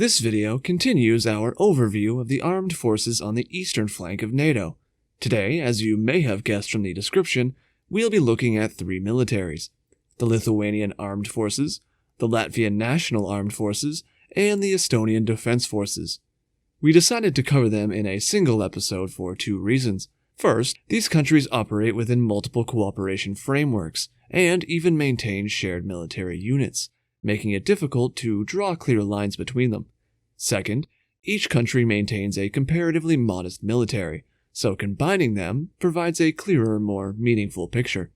This video continues our overview of the armed forces on the eastern flank of NATO. Today, as you may have guessed from the description, we'll be looking at three militaries: the Lithuanian Armed Forces, the Latvian National Armed Forces, and the Estonian Defense Forces. We decided to cover them in a single episode for two reasons. First, these countries operate within multiple cooperation frameworks, and even maintain shared military units, making it difficult to draw clear lines between them. Second, each country maintains a comparatively modest military, so combining them provides a clearer, more meaningful picture.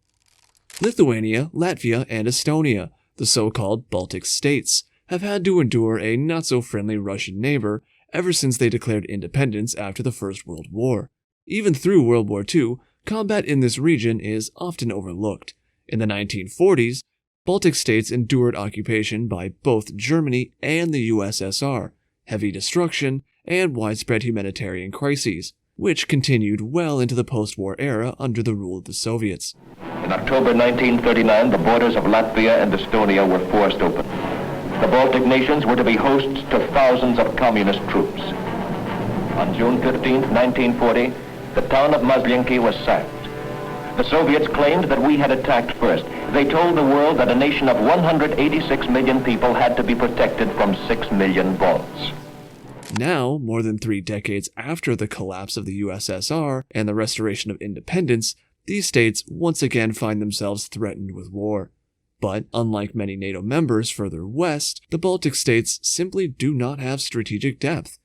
Lithuania, Latvia, and Estonia, the so-called Baltic States, have had to endure a not-so-friendly Russian neighbor ever since they declared independence after the First World War. Even through World War II, combat in this region is often overlooked. In the 1940s, Baltic states endured occupation by both Germany and the USSR, heavy destruction, and widespread humanitarian crises, which continued well into the post-war era under the rule of the Soviets. In October 1939, the borders of Latvia and Estonia were forced open. The Baltic nations were to be hosts to thousands of communist troops. On June 15, 1940, the town of Mazlienki was sacked. The Soviets claimed that we had attacked first. They told the world that a nation of 186 million people had to be protected from 6 million bombs. Now, more than 3 decades after the collapse of the USSR and the restoration of independence, these states once again find themselves threatened with war. But unlike many NATO members further west, the Baltic states simply do not have strategic depth.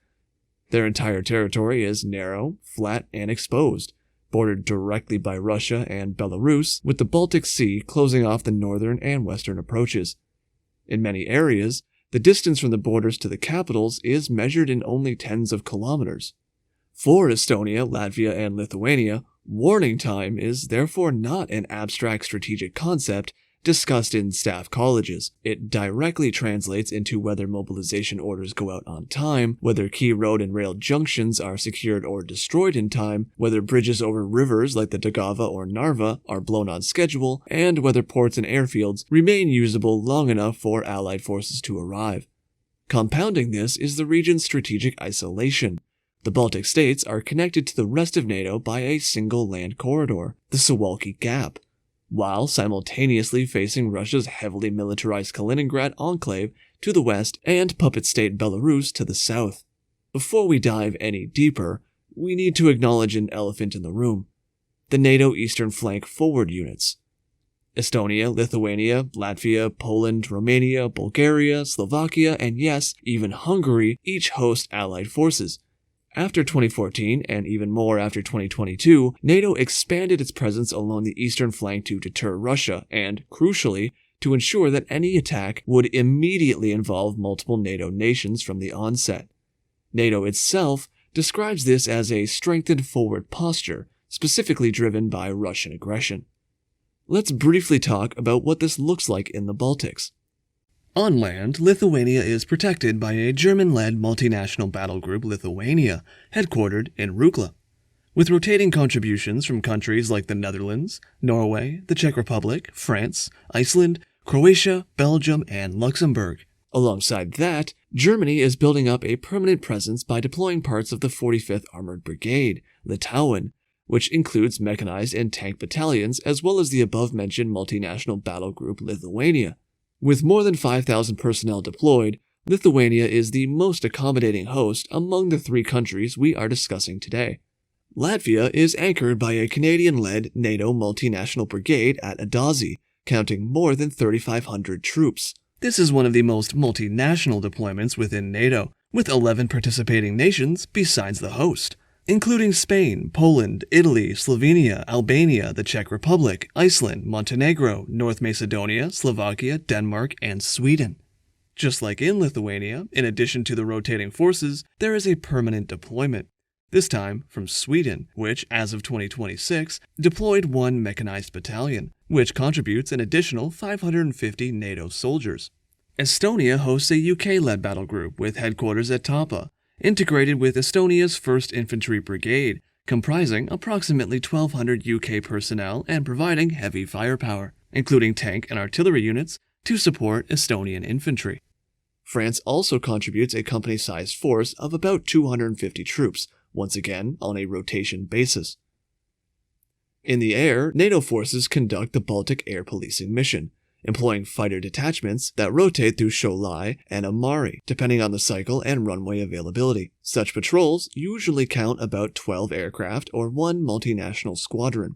Their entire territory is narrow, flat, and exposed, bordered directly by Russia and Belarus, with the Baltic Sea closing off the northern and western approaches. In many areas, the distance from the borders to the capitals is measured in only tens of kilometers. For Estonia, Latvia, and Lithuania, warning time is therefore not an abstract strategic concept discussed in staff colleges. It directly translates into whether mobilization orders go out on time, whether key road and rail junctions are secured or destroyed in time, whether bridges over rivers like the Daugava or Narva are blown on schedule, and whether ports and airfields remain usable long enough for Allied forces to arrive. Compounding this is the region's strategic isolation. The Baltic states are connected to the rest of NATO by a single land corridor, the Suwalki Gap, while simultaneously facing Russia's heavily militarized Kaliningrad enclave to the west and puppet state Belarus to the south. Before we dive any deeper, we need to acknowledge an elephant in the room: the NATO Eastern Flank forward units. Estonia, Lithuania, Latvia, Poland, Romania, Bulgaria, Slovakia, and yes, even Hungary each host Allied forces. After 2014, and even more after 2022, NATO expanded its presence along the eastern flank to deter Russia and, crucially, to ensure that any attack would immediately involve multiple NATO nations from the onset. NATO itself describes this as a strengthened forward posture, specifically driven by Russian aggression. Let's briefly talk about what this looks like in the Baltics. On land, Lithuania is protected by a German-led multinational battle group, Lithuania, headquartered in Rukla, with rotating contributions from countries like the Netherlands, Norway, the Czech Republic, France, Iceland, Croatia, Belgium, and Luxembourg. Alongside that, Germany is building up a permanent presence by deploying parts of the 45th Armored Brigade, Litauen, which includes mechanized and tank battalions, as well as the above-mentioned multinational battle group, Lithuania. With more than 5,000 personnel deployed, Lithuania is the most accommodating host among the three countries we are discussing today. Latvia is anchored by a Canadian-led NATO multinational brigade at Adazi, counting more than 3,500 troops. This is one of the most multinational deployments within NATO, with 11 participating nations besides the host, including Spain, Poland, Italy, Slovenia, Albania, the Czech Republic, Iceland, Montenegro, North Macedonia, Slovakia, Denmark, and Sweden. Just like in Lithuania, in addition to the rotating forces, there is a permanent deployment, this time from Sweden, which, as of 2026, deployed one mechanized battalion, which contributes an additional 550 NATO soldiers. Estonia hosts a UK-led battle group with headquarters at Tapa, integrated with Estonia's 1st Infantry Brigade, comprising approximately 1,200 UK personnel and providing heavy firepower, including tank and artillery units, to support Estonian infantry. France also contributes a company-sized force of about 250 troops, once again on a rotation basis. In the air, NATO forces conduct the Baltic Air Policing Mission, employing fighter detachments that rotate through Šiauliai and Amari, depending on the cycle and runway availability. Such patrols usually count about 12 aircraft or one multinational squadron.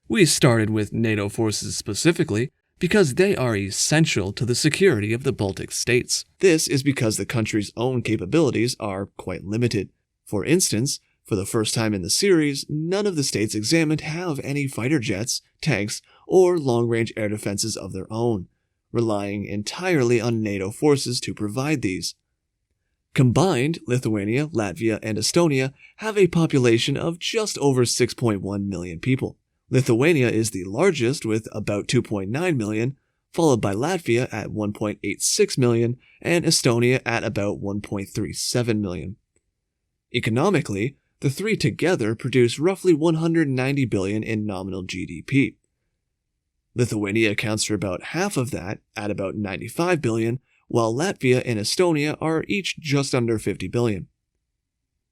We started with NATO forces specifically because they are essential to the security of the Baltic States. This is because the country's own capabilities are quite limited. For instance, for the first time in the series, none of the states examined have any fighter jets, tanks, or long-range air defenses of their own, relying entirely on NATO forces to provide these. Combined, Lithuania, Latvia, and Estonia have a population of just over 6.1 million people. Lithuania is the largest with about 2.9 million, followed by Latvia at 1.86 million, and Estonia at about 1.37 million. Economically, the three together produce roughly 190 billion in nominal GDP. Lithuania accounts for about half of that, at about 95 billion, while Latvia and Estonia are each just under 50 billion.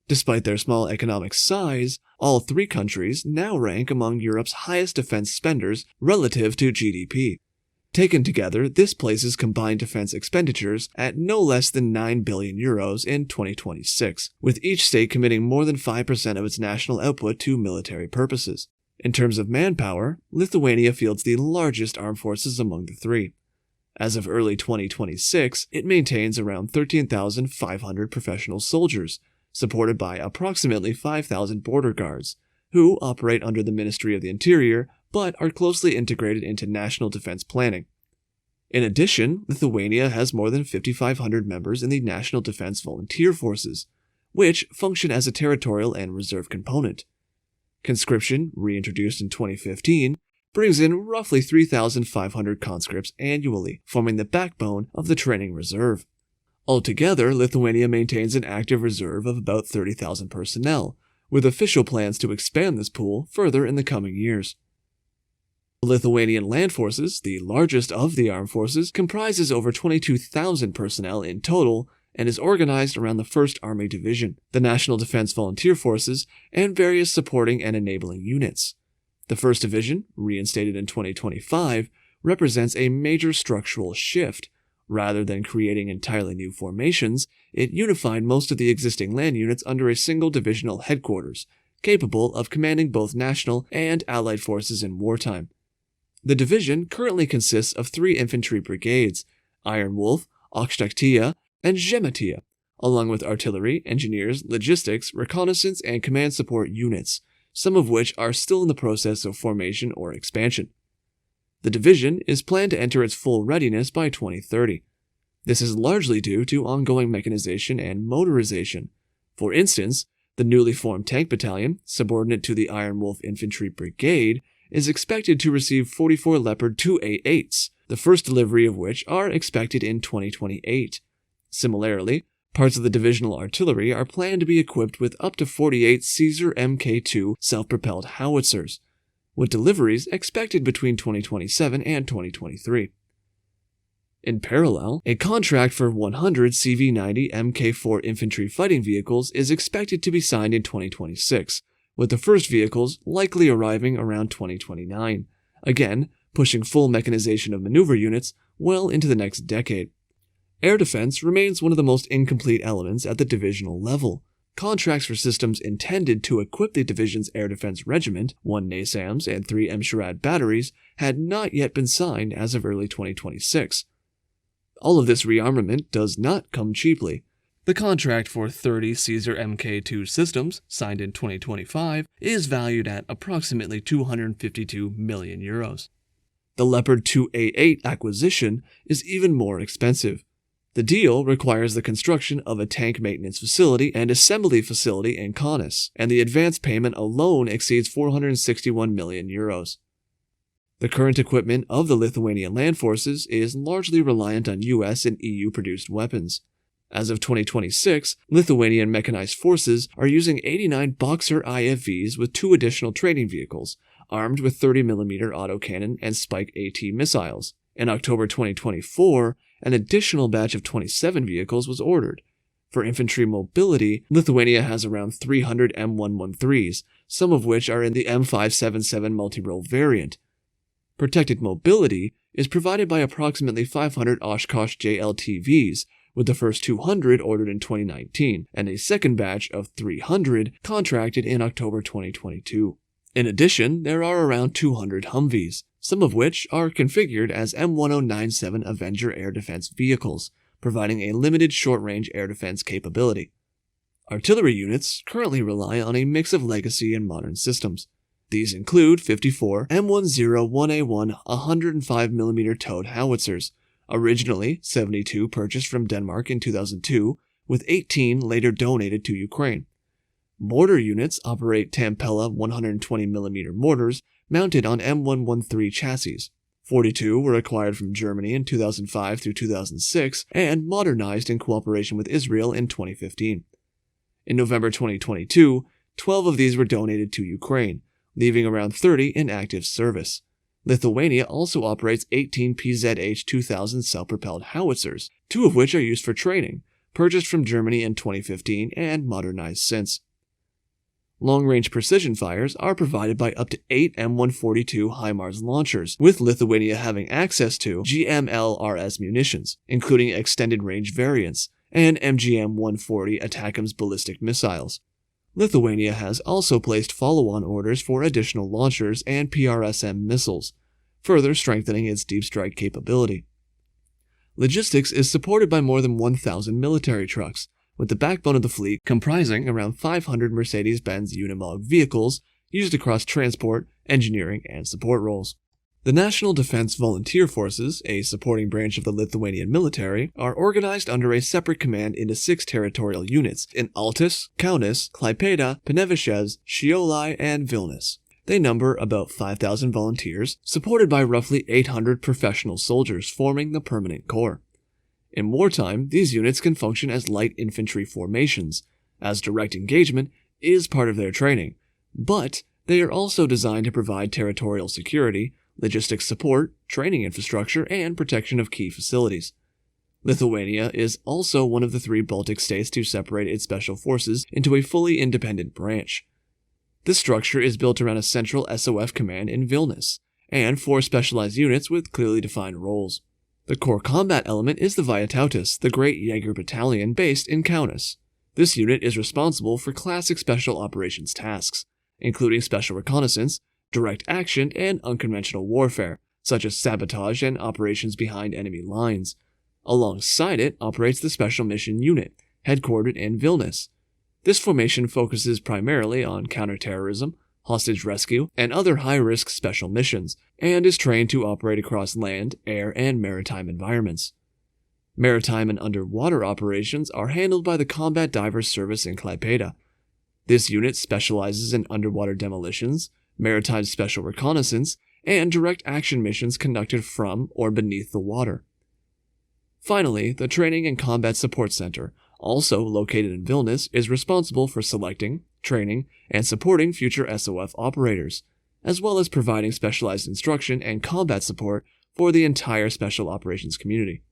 Despite their small economic size, all three countries now rank among Europe's highest defense spenders relative to GDP. Taken together, this places combined defense expenditures at no less than 9 billion euros in 2026, with each state committing more than 5% of its national output to military purposes. In terms of manpower, Lithuania fields the largest armed forces among the three. As of early 2026, it maintains around 13,500 professional soldiers, supported by approximately 5,000 border guards, who operate under the Ministry of the Interior but are closely integrated into national defense planning. In addition, Lithuania has more than 5,500 members in the National Defense Volunteer Forces, which function as a territorial and reserve component. Conscription, reintroduced in 2015, brings in roughly 3,500 conscripts annually, forming the backbone of the training reserve. Altogether, Lithuania maintains an active reserve of about 30,000 personnel, with official plans to expand this pool further in the coming years. The Lithuanian Land Forces, the largest of the armed forces, comprises over 22,000 personnel in total and is organized around the 1st Army Division, the National Defense Volunteer Forces, and various supporting and enabling units. The 1st Division, reinstated in 2025, represents a major structural shift. Rather than creating entirely new formations, it unified most of the existing land units under a single divisional headquarters, capable of commanding both national and allied forces in wartime. The division currently consists of 3 infantry brigades, Iron Wolf, Aukštaitija, and Žemaitija, along with artillery, engineers, logistics, reconnaissance, and command support units, some of which are still in the process of formation or expansion. The division is planned to enter its full readiness by 2030. This is largely due to ongoing mechanization and motorization. For instance, the newly formed tank battalion, subordinate to the Iron Wolf Infantry Brigade, is expected to receive 44 Leopard 2A8s, the first delivery of which are expected in 2028. Similarly, parts of the divisional artillery are planned to be equipped with up to 48 Caesar Mk2 self-propelled howitzers, with deliveries expected between 2027 and 2023. In parallel, a contract for 100 CV-90 Mk4 infantry fighting vehicles is expected to be signed in 2026, with the first vehicles likely arriving around 2029, again pushing full mechanization of maneuver units well into the next decade. Air defense remains one of the most incomplete elements at the divisional level. Contracts for systems intended to equip the division's air defense regiment, 1 NASAMS and 3 Mshorad batteries, had not yet been signed as of early 2026. All of this rearmament does not come cheaply. The contract for 30 Caesar Mk2 systems, signed in 2025, is valued at approximately 252 million euros. The Leopard 2A8 acquisition is even more expensive. The deal requires the construction of a tank maintenance facility and assembly facility in Kaunas, and the advance payment alone exceeds 461 million euros. The current equipment of the Lithuanian land forces is largely reliant on US and EU-produced weapons. As of 2026, Lithuanian mechanized forces are using 89 Boxer IFVs with 2 additional training vehicles, armed with 30mm autocannon and Spike AT missiles. In October 2024, an additional batch of 27 vehicles was ordered. For infantry mobility, Lithuania has around 300 M113s, some of which are in the M577 multi-role variant. Protected mobility is provided by approximately 500 Oshkosh JLTVs, with the first 200 ordered in 2019, and a second batch of 300 contracted in October 2022. In addition, there are around 200 Humvees, some of which are configured as M1097 Avenger air defense vehicles, providing a limited short-range air defense capability. Artillery units currently rely on a mix of legacy and modern systems. These include 54 M101A1 105mm towed howitzers, originally 72 purchased from Denmark in 2002, with 18 later donated to Ukraine. Mortar units operate Tampella 120mm mortars mounted on M113 chassis. 42 were acquired from Germany in 2005 through 2006 and modernized in cooperation with Israel in 2015. In November 2022, 12 of these were donated to Ukraine, leaving around 30 in active service. Lithuania also operates 18 PZH 2000 self-propelled howitzers, 2 of which are used for training, purchased from Germany in 2015 and modernized since. Long-range precision fires are provided by up to 8 M142 HIMARS launchers, with Lithuania having access to GMLRS munitions, including extended-range variants, and MGM-140 ATACMS ballistic missiles. Lithuania has also placed follow-on orders for additional launchers and PRSM missiles, further strengthening its deep strike capability. Logistics is supported by more than 1,000 military trucks, with the backbone of the fleet comprising around 500 Mercedes-Benz Unimog vehicles used across transport, engineering, and support roles. The National Defense Volunteer Forces, a supporting branch of the Lithuanian military, are organized under a separate command into 6 territorial units in Altus, Kaunas, Klaipėda, Panevėžys, Šiauliai, and Vilnius. They number about 5,000 volunteers, supported by roughly 800 professional soldiers forming the Permanent Corps. In wartime, these units can function as light infantry formations, as direct engagement is part of their training, but they are also designed to provide territorial security, logistics support, training infrastructure, and protection of key facilities. Lithuania is also one of the 3 Baltic states to separate its special forces into a fully independent branch. This structure is built around a central SOF command in Vilnius, and 4 specialized units with clearly defined roles. The core combat element is the Vytautas, the Great Jaeger Battalion based in Kaunas. This unit is responsible for classic special operations tasks, including special reconnaissance, direct action, and unconventional warfare, such as sabotage and operations behind enemy lines. Alongside it operates the Special Mission Unit, headquartered in Vilnius. This formation focuses primarily on counterterrorism, hostage rescue, and other high-risk special missions, and is trained to operate across land, air, and maritime environments. Maritime and underwater operations are handled by the Combat Divers Service in Klaipėda. This unit specializes in underwater demolitions, maritime special reconnaissance, and direct action missions conducted from or beneath the water. Finally, the Training and Combat Support Center, also located in Vilnius, is responsible for selecting, training, and supporting future SOF operators, as well as providing specialized instruction and combat support for the entire special operations community.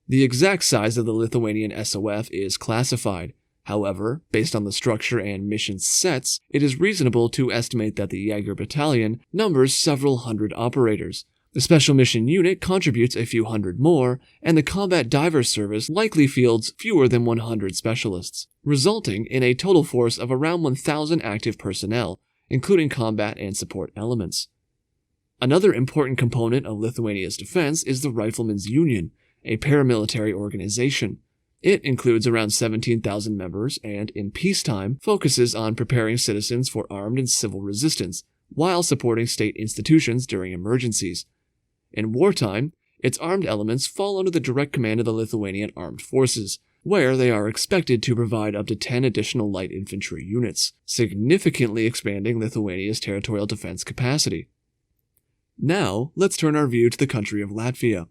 The exact size of the Lithuanian SOF is classified. However, based on the structure and mission sets, it is reasonable to estimate that the Jaeger Battalion numbers several hundred operators. The Special Mission Unit contributes a few hundred more, and the Combat Divers Service likely fields fewer than 100 specialists, resulting in a total force of around 1,000 active personnel, including combat and support elements. Another important component of Lithuania's defense is the Riflemen's Union, a paramilitary organization. It includes around 17,000 members and, in peacetime, focuses on preparing citizens for armed and civil resistance, while supporting state institutions during emergencies. In wartime, its armed elements fall under the direct command of the Lithuanian Armed Forces, where they are expected to provide up to 10 additional light infantry units, significantly expanding Lithuania's territorial defense capacity. Now, let's turn our view to the country of Latvia.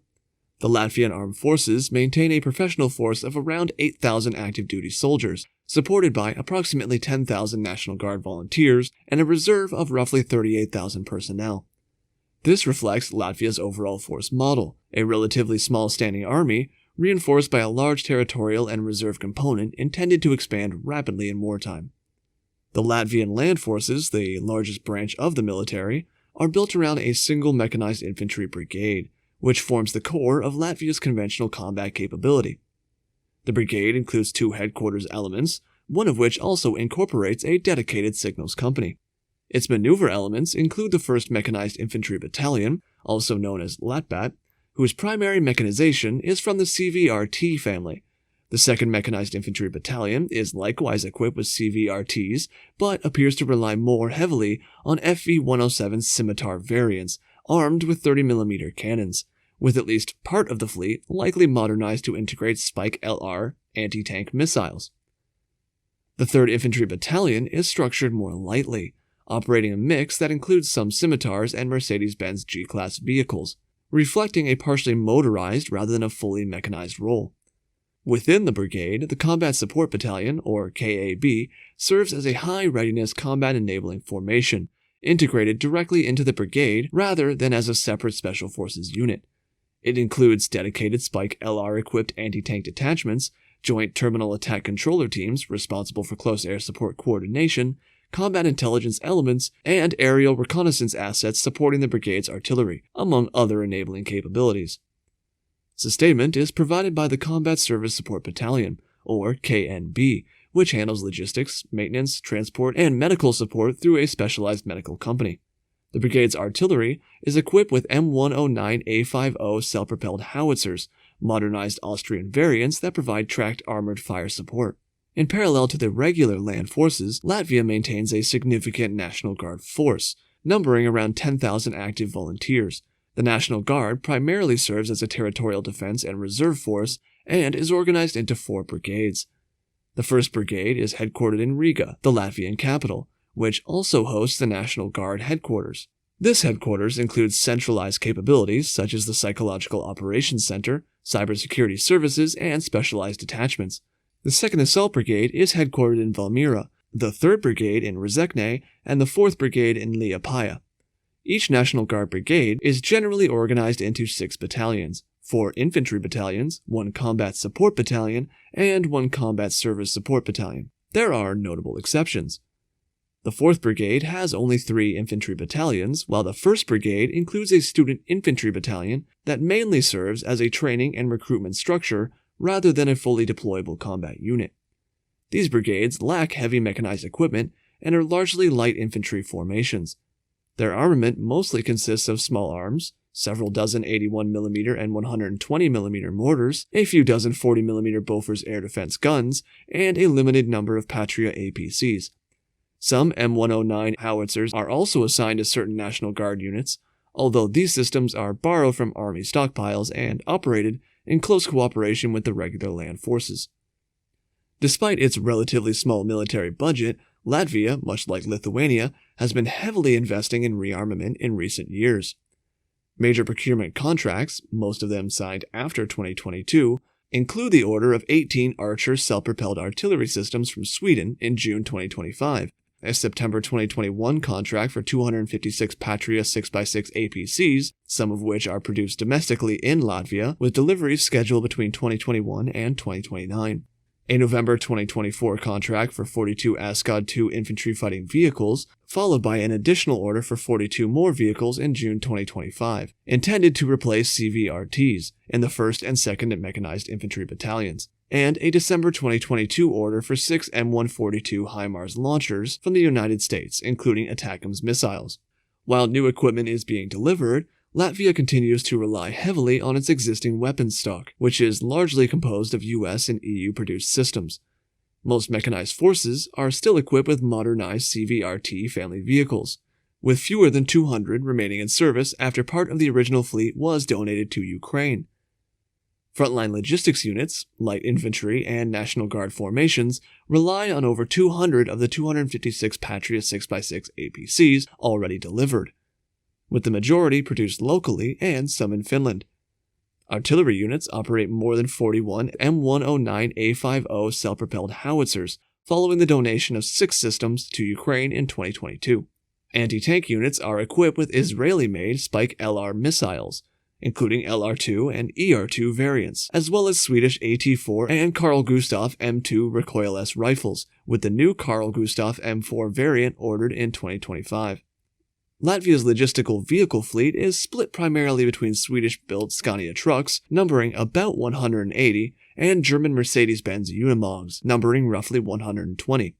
The Latvian Armed Forces maintain a professional force of around 8,000 active duty soldiers, supported by approximately 10,000 National Guard volunteers and a reserve of roughly 38,000 personnel. This reflects Latvia's overall force model, a relatively small standing army reinforced by a large territorial and reserve component intended to expand rapidly in wartime. The Latvian land forces, the largest branch of the military, are built around a single mechanized infantry brigade, which forms the core of Latvia's conventional combat capability. The brigade includes 2 headquarters elements, one of which also incorporates a dedicated signals company. Its maneuver elements include the 1st Mechanized Infantry Battalion, also known as Latbat, whose primary mechanization is from the CVRT family. The 2nd Mechanized Infantry Battalion is likewise equipped with CVRTs, but appears to rely more heavily on FV-107 Scimitar variants, armed with 30mm cannons, with at least part of the fleet likely modernized to integrate Spike LR anti-tank missiles. The 3rd Infantry Battalion is structured more lightly, operating a mix that includes some Scimitars and Mercedes-Benz G-Class vehicles, reflecting a partially motorized rather than a fully mechanized role. Within the brigade, the Combat Support Battalion, or KAB, serves as a high-readiness combat-enabling formation, integrated directly into the brigade rather than as a separate Special Forces unit. It includes dedicated Spike LR-equipped anti-tank detachments, joint terminal attack controller teams responsible for close air support coordination, combat intelligence elements, and aerial reconnaissance assets supporting the brigade's artillery, among other enabling capabilities. Sustainment is provided by the Combat Service Support Battalion, or KNB, which handles logistics, maintenance, transport, and medical support through a specialized medical company. The brigade's artillery is equipped with M109A50 self-propelled howitzers, modernized Austrian variants that provide tracked armored fire support. In parallel to the regular land forces, Latvia maintains a significant National Guard force, numbering around 10,000 active volunteers. The National Guard primarily serves as a territorial defense and reserve force and is organized into 4 brigades. The 1st Brigade is headquartered in Riga, the Latvian capital, which also hosts the National Guard headquarters. This headquarters includes centralized capabilities such as the Psychological Operations Center, cybersecurity services, and specialized detachments. The 2nd Assault Brigade is headquartered in Valmiera, the 3rd Brigade in Rezekne, and the 4th Brigade in Liepāja. Each National Guard brigade is generally organized into 6 battalions, 4 infantry battalions, 1 combat support battalion, and 1 combat service support battalion. There are notable exceptions. The 4th Brigade has only 3 infantry battalions, while the 1st Brigade includes a student infantry battalion that mainly serves as a training and recruitment structure rather than a fully deployable combat unit. These brigades lack heavy mechanized equipment and are largely light infantry formations. Their armament mostly consists of small arms, several dozen 81mm and 120mm mortars, a few dozen 40mm Bofors air defense guns, and a limited number of Patria APCs. Some M109 howitzers are also assigned to certain National Guard units, although these systems are borrowed from Army stockpiles and operated in close cooperation with the regular land forces. Despite its relatively small military budget, Latvia, much like Lithuania, has been heavily investing in rearmament in recent years. Major procurement contracts, most of them signed after 2022, include the order of 18 Archer self-propelled artillery systems from Sweden in June 2025, a September 2021 contract for 256 Patria 6x6 APCs, some of which are produced domestically in Latvia, with deliveries scheduled between 2021 and 2029. A November 2024 contract for 42 Ascod II infantry fighting vehicles, followed by an additional order for 42 more vehicles in June 2025, intended to replace CVRTs in the 1st and 2nd Mechanized Infantry Battalions, and a December 2022 order for 6 M142 HIMARS launchers from the United States, including ATACMS missiles. While new equipment is being delivered, Latvia continues to rely heavily on its existing weapons stock, which is largely composed of US and EU-produced systems. Most mechanized forces are still equipped with modernized CVRT family vehicles, with fewer than 200 remaining in service after part of the original fleet was donated to Ukraine. Frontline logistics units, light infantry, and National Guard formations rely on over 200 of the 256 Patria 6x6 APCs already delivered, with the majority produced locally and some in Finland. Artillery units operate more than 41 M109A50 self-propelled howitzers, following the donation of 6 systems to Ukraine in 2022. Anti-tank units are equipped with Israeli-made Spike LR missiles, including LR2 and ER2 variants, as well as Swedish AT4 and Carl Gustaf M2 recoilless rifles, with the new Carl Gustaf M4 variant ordered in 2025. Latvia's logistical vehicle fleet is split primarily between Swedish-built Scania trucks, numbering about 180, and German Mercedes-Benz Unimogs, numbering roughly 120.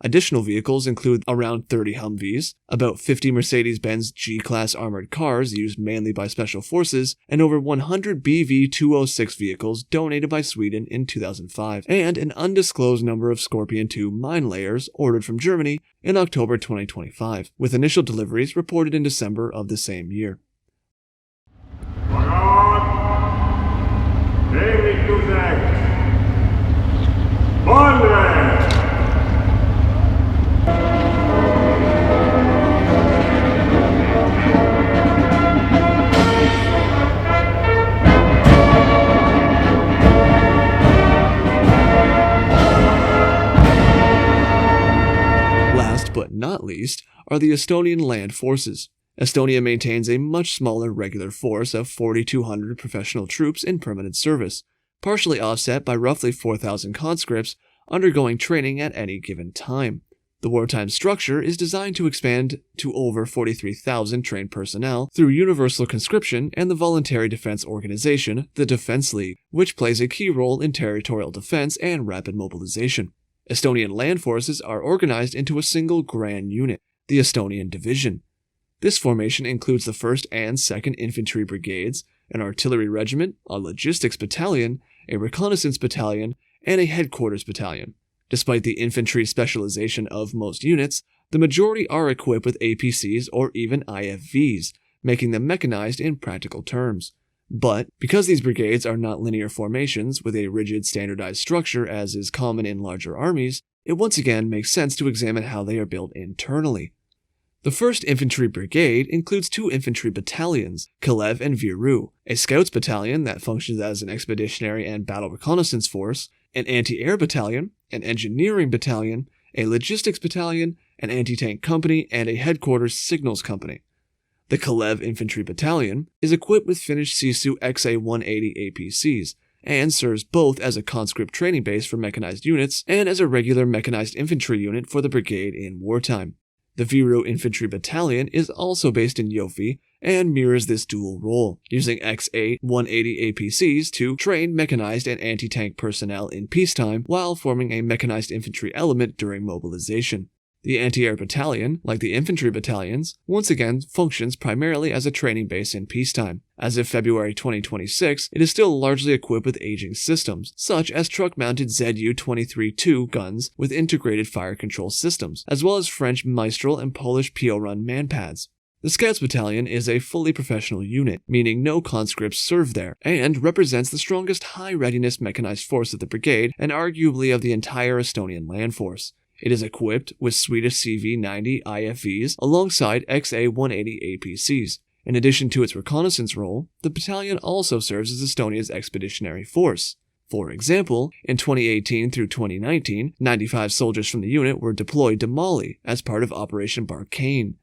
Additional vehicles include around 30 Humvees, about 50 Mercedes-Benz G-Class armored cars used mainly by special forces, and over 100 BV-206 vehicles donated by Sweden in 2005, and an undisclosed number of Scorpion 2 mine layers ordered from Germany in October 2025, with initial deliveries reported in December of the same year. But not least, are the Estonian land forces. Estonia maintains a much smaller regular force of 4,200 professional troops in permanent service, partially offset by roughly 4,000 conscripts undergoing training at any given time. The wartime structure is designed to expand to over 43,000 trained personnel through universal conscription and the voluntary defense organization, the Defense League, which plays a key role in territorial defense and rapid mobilization. Estonian land forces are organized into a single grand unit, the Estonian Division. This formation includes the 1st and 2nd Infantry Brigades, an artillery regiment, a logistics battalion, a reconnaissance battalion, and a headquarters battalion. Despite the infantry specialization of most units, the majority are equipped with APCs or even IFVs, making them mechanized in practical terms. But, because these brigades are not linear formations with a rigid standardized structure as is common in larger armies, it once again makes sense to examine how they are built internally. The 1st Infantry Brigade includes 2 infantry battalions, Kalev and Viru, a scouts battalion that functions as an expeditionary and battle reconnaissance force, an anti-air battalion, an engineering battalion, a logistics battalion, an anti-tank company, and a headquarters signals company. The Kalev Infantry Battalion is equipped with Finnish Sisu XA-180 APCs, and serves both as a conscript training base for mechanized units and as a regular mechanized infantry unit for the brigade in wartime. The Viru Infantry Battalion is also based in Jofi and mirrors this dual role, using XA-180 APCs to train mechanized and anti-tank personnel in peacetime while forming a mechanized infantry element during mobilization. The anti-air battalion, like the infantry battalions, once again functions primarily as a training base in peacetime. As of February 2026, it is still largely equipped with aging systems, such as truck-mounted Zu-23-2 guns with integrated fire control systems, as well as French Mistral and Polish Piorun manpads. The Scouts Battalion is a fully professional unit, meaning no conscripts serve there, and represents the strongest high-readiness mechanized force of the brigade and arguably of the entire Estonian land force. It is equipped with Swedish CV-90 IFVs alongside XA-180 APCs. In addition to its reconnaissance role, the battalion also serves as Estonia's expeditionary force. For example, in 2018 through 2019, 95 soldiers from the unit were deployed to Mali as part of Operation Barkhane.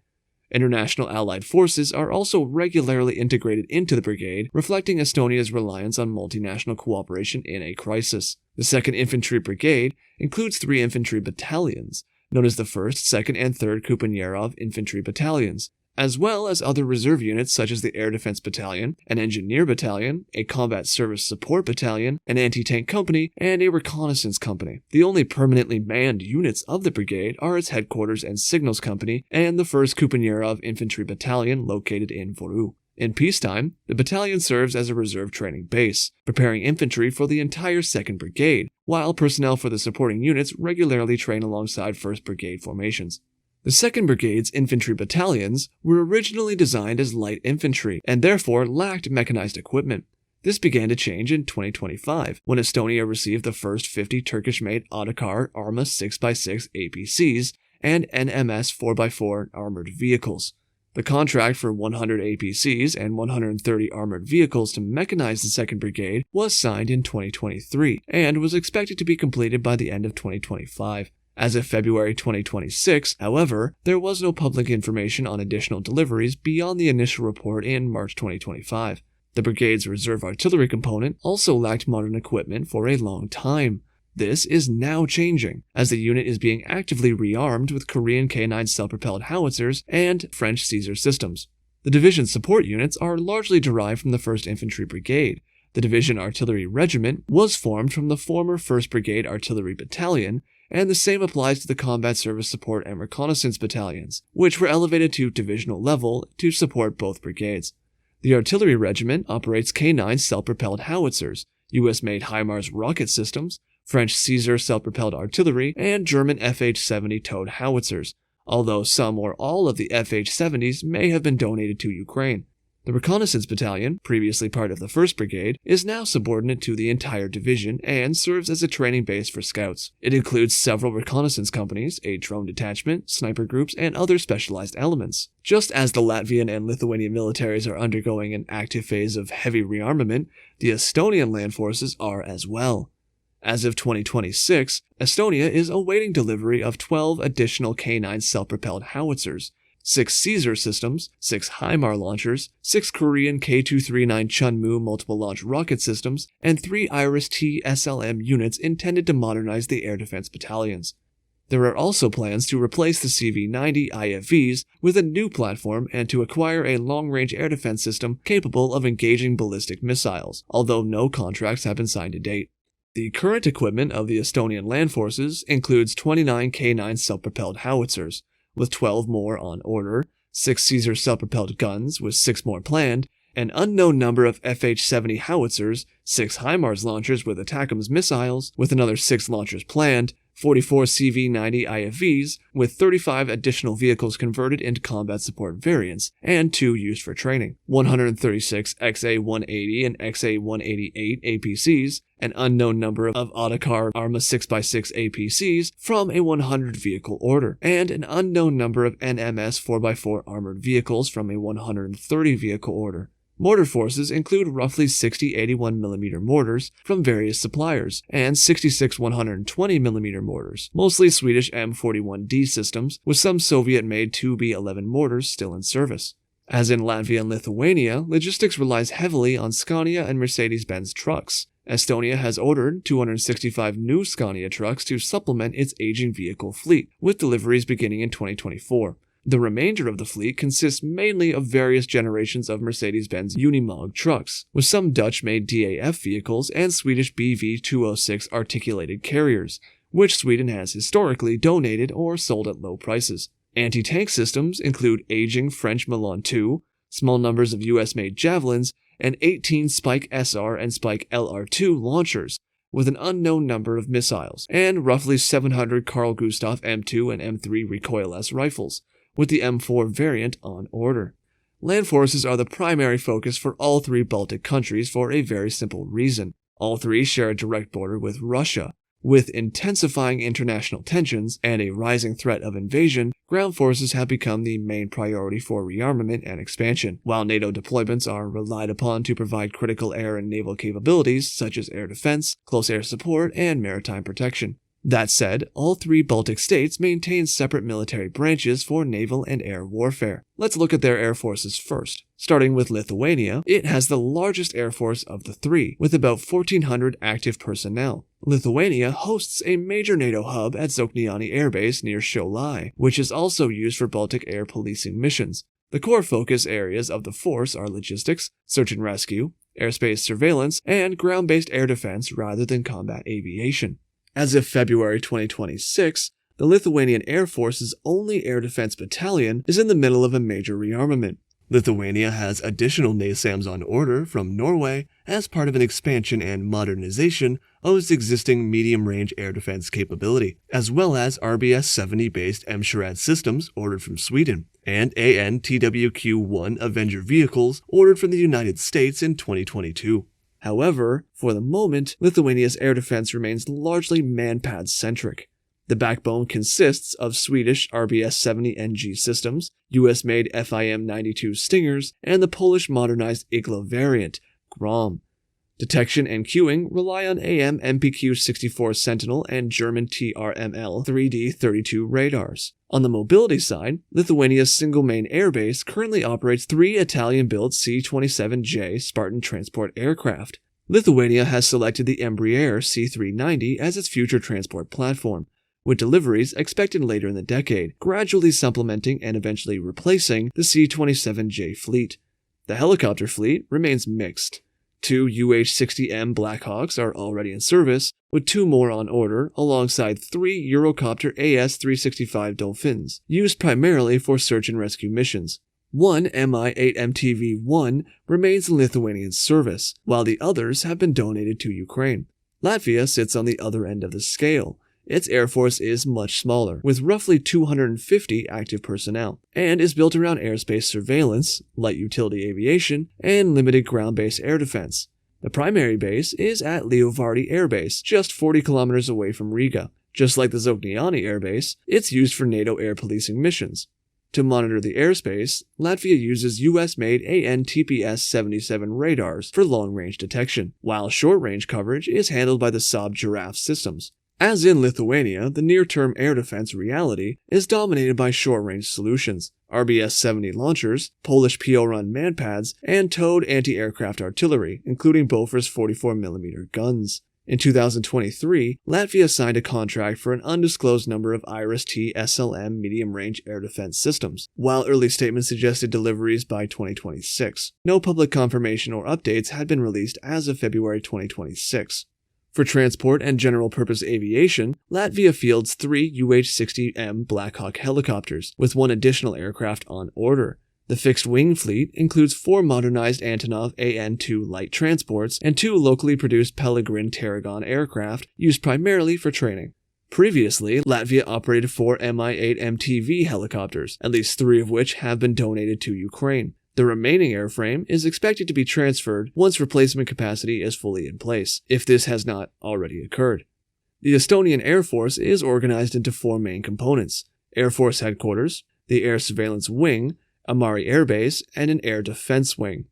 International allied forces are also regularly integrated into the brigade, reflecting Estonia's reliance on multinational cooperation in a crisis. The 2nd Infantry Brigade includes 3 infantry battalions, known as the 1st, 2nd, and 3rd Kupenierov Infantry Battalions, as well as other reserve units such as the Air Defense Battalion, an Engineer Battalion, a Combat Service Support Battalion, an Anti-Tank Company, and a Reconnaissance Company. The only permanently manned units of the brigade are its Headquarters and Signals Company and the 1st Kupenierov Infantry Battalion located in Voru. In peacetime, the battalion serves as a reserve training base, preparing infantry for the entire 2nd Brigade, while personnel for the supporting units regularly train alongside 1st Brigade formations. The 2nd Brigade's infantry battalions were originally designed as light infantry and therefore lacked mechanized equipment. This began to change in 2025 when Estonia received the first 50 Turkish-made Otokar Arma 6x6 APCs and NMS 4x4 armored vehicles. The contract for 100 APCs and 130 armored vehicles to mechanize the 2nd Brigade was signed in 2023 and was expected to be completed by the end of 2025. As of February 2026, however, there was no public information on additional deliveries beyond the initial report in March 2025. The brigade's reserve artillery component also lacked modern equipment for a long time. This is now changing, as the unit is being actively rearmed with Korean K9 self-propelled howitzers and French Caesar systems. The division's support units are largely derived from the 1st Infantry Brigade. The Division Artillery Regiment was formed from the former 1st Brigade Artillery Battalion, and the same applies to the Combat Service Support and Reconnaissance Battalions, which were elevated to divisional level to support both brigades. The Artillery Regiment operates K9 self-propelled howitzers, US-made HIMARS rocket systems, French Caesar self-propelled artillery, and German FH-70 towed howitzers, although some or all of the FH-70s may have been donated to Ukraine. The Reconnaissance Battalion, previously part of the 1st Brigade, is now subordinate to the entire division and serves as a training base for scouts. It includes several reconnaissance companies, a drone detachment, sniper groups, and other specialized elements. Just as the Latvian and Lithuanian militaries are undergoing an active phase of heavy rearmament, the Estonian land forces are as well. As of 2026, Estonia is awaiting delivery of 12 additional K9 self-propelled howitzers, 6 Caesar systems, 6 HIMAR launchers, 6 Korean K239 Chunmoo multiple launch rocket systems, and 3 Iris-T SLM units intended to modernize the air defense battalions. There are also plans to replace the CV-90 IFVs with a new platform and to acquire a long-range air defense system capable of engaging ballistic missiles, although no contracts have been signed to date. The current equipment of the Estonian land forces includes 29 K9 self-propelled howitzers, with 12 more on order, 6 Caesar self-propelled guns with 6 more planned, an unknown number of FH-70 howitzers, 6 HIMARS launchers with ATACMS missiles, with another 6 launchers planned, 44 CV-90 IFVs, with 35 additional vehicles converted into combat support variants, and 2 used for training, 136 XA-180 and XA-188 APCs, an unknown number of Otokar Arma 6x6 APCs from a 100 vehicle order, and an unknown number of NMS 4x4 armored vehicles from a 130 vehicle order. Mortar forces include roughly 60 81mm mortars from various suppliers and 66 120mm mortars, mostly Swedish M41D systems, with some Soviet-made 2B11 mortars still in service. As in Latvia and Lithuania, logistics relies heavily on Scania and Mercedes-Benz trucks. Estonia has ordered 265 new Scania trucks to supplement its aging vehicle fleet, with deliveries beginning in 2024. The remainder of the fleet consists mainly of various generations of Mercedes-Benz Unimog trucks, with some Dutch-made DAF vehicles and Swedish BV206 articulated carriers, which Sweden has historically donated or sold at low prices. Anti-tank systems include aging French Milan II, small numbers of US-made Javelins, and 18 Spike SR and Spike LR2 launchers, with an unknown number of missiles, and roughly 700 Carl Gustaf M2 and M3 recoilless rifles, with the M4 variant on order. Land forces are the primary focus for all 3 Baltic countries for a very simple reason. All 3 share a direct border with Russia. With intensifying international tensions and a rising threat of invasion, ground forces have become the main priority for rearmament and expansion, while NATO deployments are relied upon to provide critical air and naval capabilities such as air defense, close air support, and maritime protection. That said, all 3 Baltic states maintain separate military branches for naval and air warfare. Let's look at their air forces first. Starting with Lithuania, it has the largest air force of the 3, with about 1,400 active personnel. Lithuania hosts a major NATO hub at Zokniani Air Base near Šiauliai, which is also used for Baltic air policing missions. The core focus areas of the force are logistics, search and rescue, airspace surveillance, and ground-based air defense rather than combat aviation. As of February 2026, the Lithuanian Air Force's only air defense battalion is in the middle of a major rearmament. Lithuania has additional NASAMs on order from Norway as part of an expansion and modernization of its existing medium-range air defense capability, as well as RBS-70-based M-Sharad systems ordered from Sweden, and AN-TWQ-1 Avenger vehicles ordered from the United States in 2022. However, for the moment, Lithuania's air defense remains largely manpad-centric. The backbone consists of Swedish RBS-70NG systems, US-made FIM-92 Stingers, and the Polish modernized Igla variant, Grom. Detection and cueing rely on AM MPQ-64 Sentinel and German TRML 3D-32 radars. On the mobility side, Lithuania's single-main airbase currently operates 3 Italian-built C-27J Spartan transport aircraft. Lithuania has selected the Embraer C-390 as its future transport platform, with deliveries expected later in the decade, gradually supplementing and eventually replacing the C-27J fleet. The helicopter fleet remains mixed. 2 UH-60M Blackhawks are already in service, with 2 more on order, alongside 3 Eurocopter AS-365 Dolphins, used primarily for search and rescue missions. 1 Mi-8 MTV-1 remains in Lithuanian service, while the others have been donated to Ukraine. Latvia sits on the other end of the scale. Its air force is much smaller, with roughly 250 active personnel, and is built around airspace surveillance, light utility aviation, and limited ground-based air defense. The primary base is at Leovardi Air Base, just 40 kilometers away from Riga. Just like the Zokniani Air Base, it's used for NATO air policing missions. To monitor the airspace, Latvia uses US-made AN-TPS-77 radars for long-range detection, while short-range coverage is handled by the Saab Giraffe systems. As in Lithuania, the near-term air defense reality is dominated by short-range solutions, RBS-70 launchers, Polish PO-run manpads, and towed anti-aircraft artillery, including Bofors 44mm guns. In 2023, Latvia signed a contract for an undisclosed number of IRIS-T SLM medium-range air defense systems, while early statements suggested deliveries by 2026. No public confirmation or updates had been released as of February 2026. For transport and general-purpose aviation, Latvia fields 3 UH-60M Blackhawk helicopters, with 1 additional aircraft on order. The fixed-wing fleet includes 4 modernized Antonov AN-2 light transports and 2 locally produced Pelegrin Tarragon aircraft used primarily for training. Previously, Latvia operated 4 Mi-8 MTV helicopters, at least 3 of which have been donated to Ukraine. The remaining airframe is expected to be transferred once replacement capacity is fully in place, if this has not already occurred. The Estonian Air Force is organized into 4 main components: Air Force Headquarters, the Air Surveillance Wing, Amari Air Base, and an Air Defense Wing.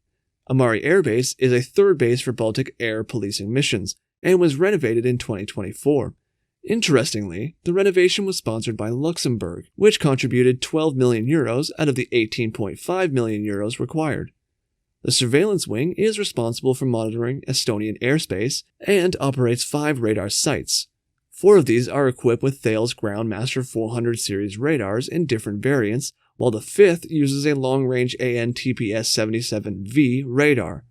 Amari Air Base is a 3rd base for Baltic air policing missions, and was renovated in 2024. Interestingly, the renovation was sponsored by Luxembourg, which contributed 12 million euros out of the 18.5 million euros required. The surveillance wing is responsible for monitoring Estonian airspace and operates 5 radar sites. 4 of these are equipped with Thales Groundmaster 400 series radars in different variants, while the 5th uses a long-range AN-TPS-77V radar.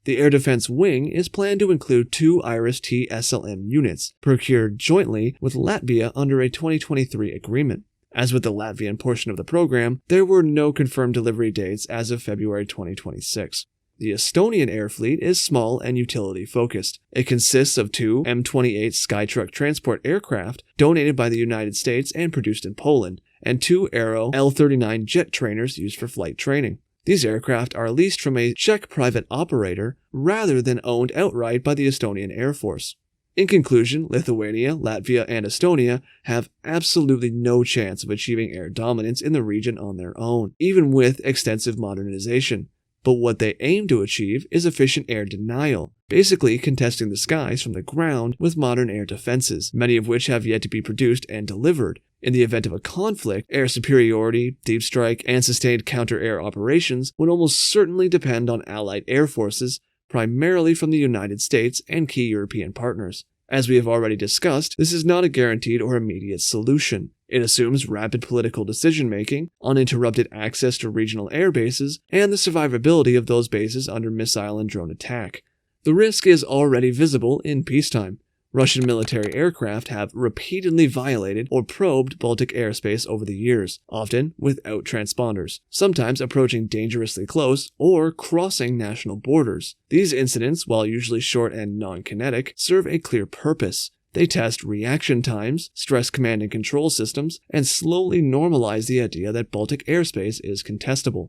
The Air Defense Wing is planned to include 2 IRIS-T SLM units, procured jointly with Latvia under a 2023 agreement. As with the Latvian portion of the program, there were no confirmed delivery dates as of February 2026. The Estonian air fleet is small and utility-focused. It consists of 2 M28 Skytruck transport aircraft donated by the United States and produced in Poland, and 2 Aero L-39 jet trainers used for flight training. These aircraft are leased from a Czech private operator rather than owned outright by the Estonian Air Force. In conclusion, Lithuania, Latvia, and Estonia have absolutely no chance of achieving air dominance in the region on their own, even with extensive modernization. But what they aim to achieve is efficient air denial, basically contesting the skies from the ground with modern air defenses, many of which have yet to be produced and delivered. In the event of a conflict, air superiority, deep strike, and sustained counter-air operations would almost certainly depend on allied air forces, primarily from the United States and key European partners. As we have already discussed, this is not a guaranteed or immediate solution. It assumes rapid political decision-making, uninterrupted access to regional air bases, and the survivability of those bases under missile and drone attack. The risk is already visible in peacetime. Russian military aircraft have repeatedly violated or probed Baltic airspace over the years, often without transponders, sometimes approaching dangerously close or crossing national borders. These incidents, while usually short and non-kinetic, serve a clear purpose. They test reaction times, stress command and control systems, and slowly normalize the idea that Baltic airspace is contestable.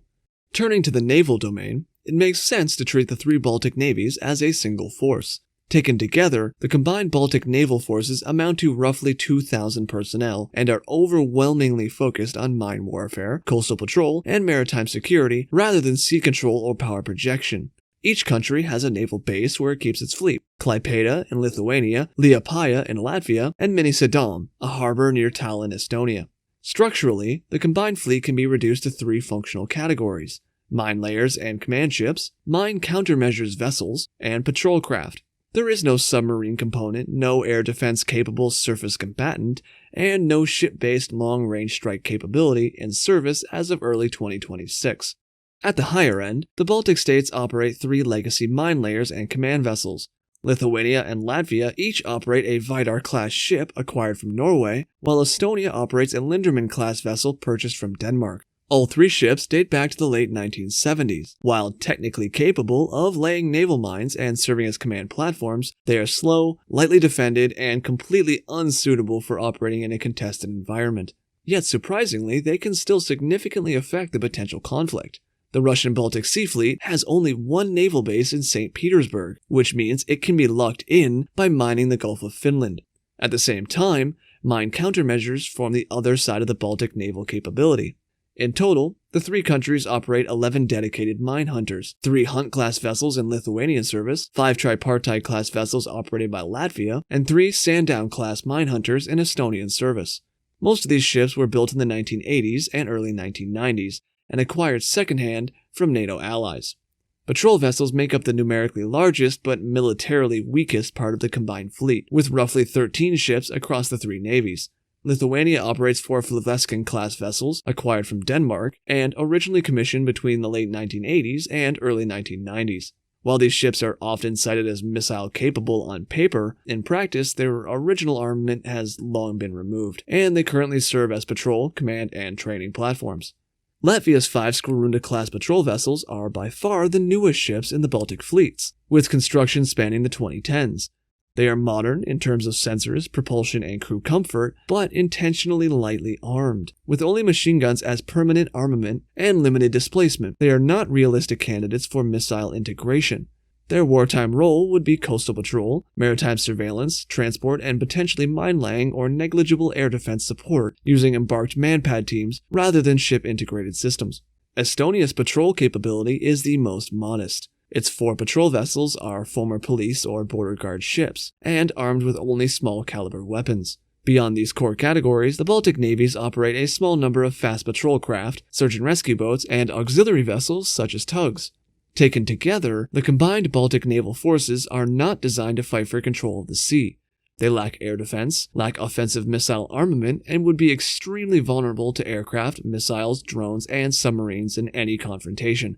Turning to the naval domain, it makes sense to treat the 3 Baltic navies as a single force. Taken together, the combined Baltic naval forces amount to roughly 2,000 personnel and are overwhelmingly focused on mine warfare, coastal patrol, and maritime security rather than sea control or power projection. Each country has a naval base where it keeps its fleet: Klaipėda in Lithuania, Liepāja in Latvia, and Minisadom, a harbor near Tallinn, Estonia. Structurally, the combined fleet can be reduced to 3 functional categories: mine layers and command ships, mine countermeasures vessels, and patrol craft. There is no submarine component, no air defense-capable surface combatant, and no ship-based long-range strike capability in service as of early 2026. At the higher end, the Baltic States operate 3 legacy mine layers and command vessels. Lithuania and Latvia each operate a Vidar-class ship acquired from Norway, while Estonia operates a Linderman-class vessel purchased from Denmark. All 3 ships date back to the late 1970s. While technically capable of laying naval mines and serving as command platforms, they are slow, lightly defended, and completely unsuitable for operating in a contested environment. Yet surprisingly, they can still significantly affect the potential conflict. The Russian Baltic Sea Fleet has only 1 naval base in St. Petersburg, which means it can be locked in by mining the Gulf of Finland. At the same time, mine countermeasures form the other side of the Baltic naval capability. In total, the 3 countries operate 11 dedicated mine hunters, 3 Hunt-class vessels in Lithuanian service, 5 Tripartite-class vessels operated by Latvia, and 3 Sandown-class mine hunters in Estonian service. Most of these ships were built in the 1980s and early 1990s, and acquired secondhand from NATO allies. Patrol vessels make up the numerically largest but militarily weakest part of the combined fleet, with roughly 13 ships across the 3 navies. Lithuania operates 4 Fleveskin-class vessels, acquired from Denmark, and originally commissioned between the late 1980s and early 1990s. While these ships are often cited as missile-capable on paper, in practice their original armament has long been removed, and they currently serve as patrol, command, and training platforms. Latvia's 5 Skarunda-class patrol vessels are by far the newest ships in the Baltic fleets, with construction spanning the 2010s. They are modern in terms of sensors, propulsion, and crew comfort, but intentionally lightly armed. With only machine guns as permanent armament and limited displacement, they are not realistic candidates for missile integration. Their wartime role would be coastal patrol, maritime surveillance, transport, and potentially mine-laying or negligible air defense support using embarked manpad teams rather than ship-integrated systems. Estonia's patrol capability is the most modest. Its 4 patrol vessels are former police or border guard ships, and armed with only small-caliber weapons. Beyond these core categories, the Baltic navies operate a small number of fast patrol craft, search and rescue boats, and auxiliary vessels such as tugs. Taken together, the combined Baltic naval forces are not designed to fight for control of the sea. They lack air defense, lack offensive missile armament, and would be extremely vulnerable to aircraft, missiles, drones, and submarines in any confrontation.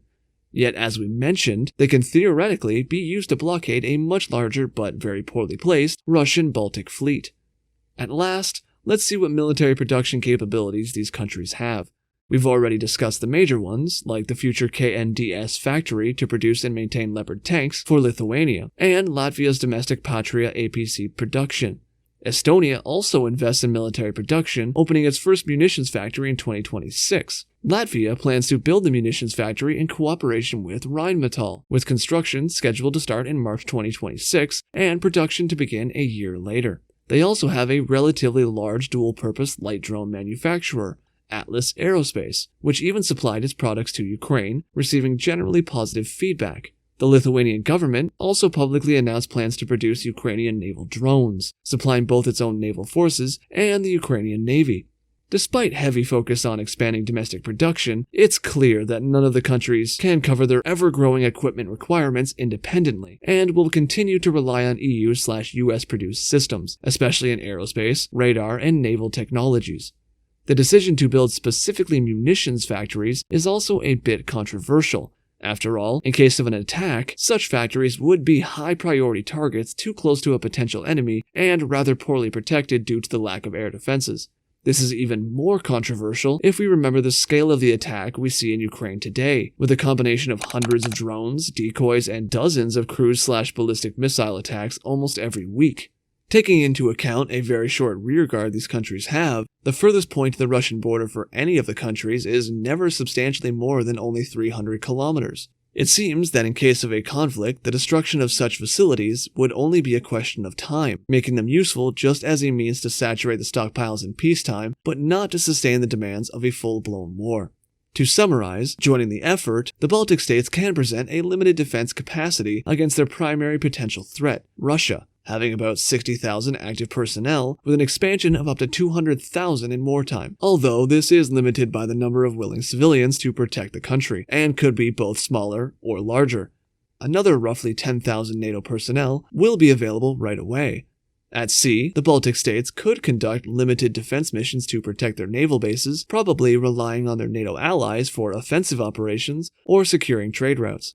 Yet, as we mentioned, they can theoretically be used to blockade a much larger but very poorly placed Russian Baltic fleet. At last, let's see what military production capabilities these countries have. We've already discussed the major ones, like the future KNDS factory to produce and maintain Leopard tanks for Lithuania, and Latvia's domestic Patria APC production. Estonia also invests in military production, opening its first munitions factory in 2026. Latvia plans to build the munitions factory in cooperation with Rheinmetall, with construction scheduled to start in March 2026 and production to begin a year later. They also have a relatively large dual-purpose light drone manufacturer, Atlas Aerospace, which even supplied its products to Ukraine, receiving generally positive feedback. The Lithuanian government also publicly announced plans to produce Ukrainian naval drones, supplying both its own naval forces and the Ukrainian Navy. Despite heavy focus on expanding domestic production, it's clear that none of the countries can cover their ever-growing equipment requirements independently, and will continue to rely on EU/US produced systems, especially in aerospace, radar, and naval technologies. The decision to build specifically munitions factories is also a bit controversial. After all, in case of an attack, such factories would be high-priority targets too close to a potential enemy and rather poorly protected due to the lack of air defenses. This is even more controversial if we remember the scale of the attack we see in Ukraine today, with a combination of hundreds of drones, decoys, and dozens of cruise/ballistic missile attacks almost every week. Taking into account a very short rearguard these countries have, the furthest point to the Russian border for any of the countries is never substantially more than only 300 kilometers. It seems that in case of a conflict, the destruction of such facilities would only be a question of time, making them useful just as a means to saturate the stockpiles in peacetime, but not to sustain the demands of a full-blown war. To summarize, joining the effort, the Baltic states can present a limited defense capacity against their primary potential threat, Russia, having about 60,000 active personnel with an expansion of up to 200,000 in wartime, although this is limited by the number of willing civilians to protect the country, and could be both smaller or larger. Another roughly 10,000 NATO personnel will be available right away. At sea, the Baltic states could conduct limited defense missions to protect their naval bases, probably relying on their NATO allies for offensive operations or securing trade routes.